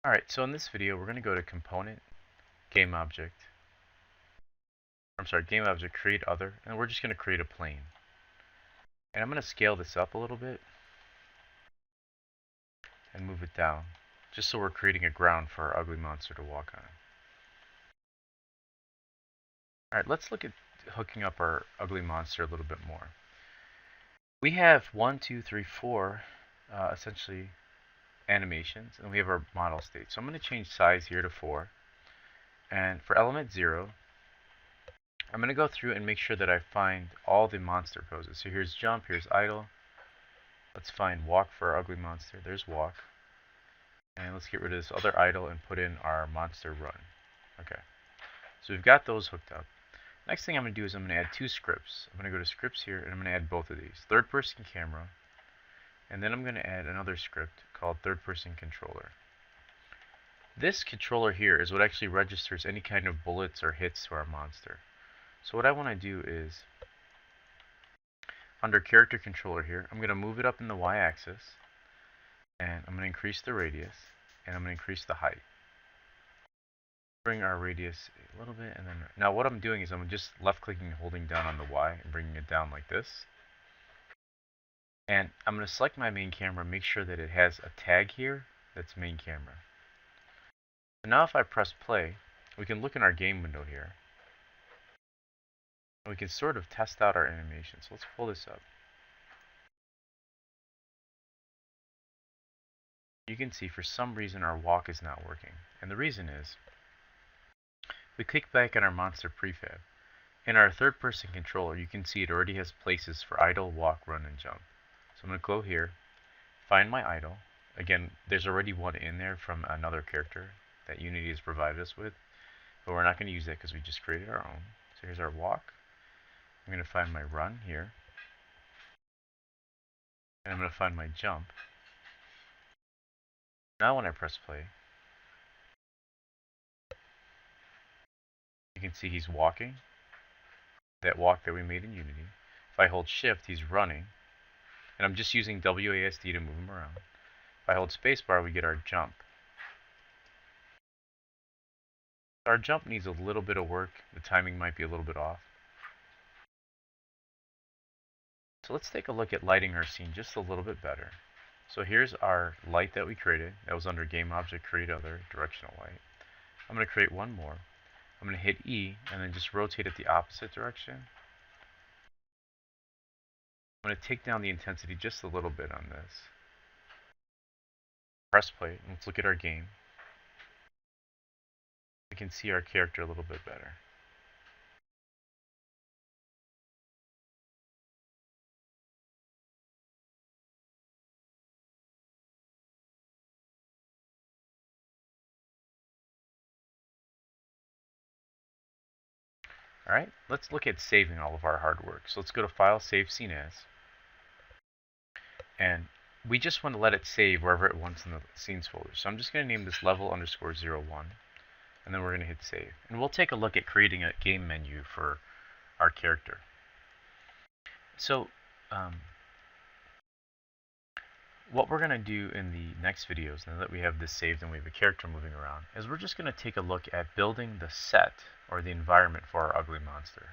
Alright, so in this video we're going to go to Component, Game Object, Game Object, Create Other, and we're just going to create a plane. And I'm going to scale this up a little bit and move it down, just so we're creating a ground for our ugly monster to walk on. Alright, let's look at hooking up our ugly monster a little bit more. We have 1, 2, 3, 4 essentially animations, and we have our model state. So I'm going to change size here to 4. And for element 0, I'm going to go through and make sure that I find all the monster poses. So here's jump, here's idle. Let's find walk for our ugly monster. There's walk. And let's get rid of this other idle and put in our monster run. Okay. So we've got those hooked up. Next thing I'm going to do is I'm going to add 2 scripts. I'm going to go to scripts here and I'm going to add both of these. Third person camera. And then I'm going to add another script called third person controller. This controller here is what actually registers any kind of bullets or hits to our monster. So what I want to do is, under character controller here, I'm going to move it up in the y-axis, and I'm going to increase the radius, and I'm going to increase the height. Bring our radius a little bit, and then now what I'm doing is I'm just left clicking and holding down on the Y and bringing it down like this. And I'm going to select my main camera, make sure that it has a tag here that's main camera. So now if I press play, we can look in our game window here. And we can sort of test out our animation. So let's pull this up. You can see for some reason our walk is not working. And the reason is, we click back on our monster prefab. In our third person controller, you can see it already has places for idle, walk, run, and jump. So I'm going to go here, find my idle. Again, there's already one in there from another character that Unity has provided us with, but we're not going to use that because we just created our own. So here's our walk. I'm going to find my run here, and I'm going to find my jump. Now when I press play, you can see he's walking, that walk that we made in Unity. If I hold shift, he's running, and I'm just using WASD to move him around. If I hold spacebar, we get our jump. Our jump needs a little bit of work. The timing might be a little bit off. So let's take a look at lighting our scene just a little bit better. So here's our light that we created. That was under Game Object, Create Other, Directional Light. I'm going to create one more. I'm going to hit E and then just rotate it the opposite direction. I'm going to take down the intensity just a little bit on this. Press play, and let's look at our game. We can see our character a little bit better. Alright, let's look at saving all of our hard work. So let's go to File, Save Scene As. And we just want to let it save wherever it wants in the scenes folder. So I'm just going to name this level_01. And then we're going to hit save. And we'll take a look at creating a game menu for our character. So what we're going to do in the next videos, now that we have this saved and we have a character moving around, is we're just going to take a look at building the set or the environment for our ugly monster.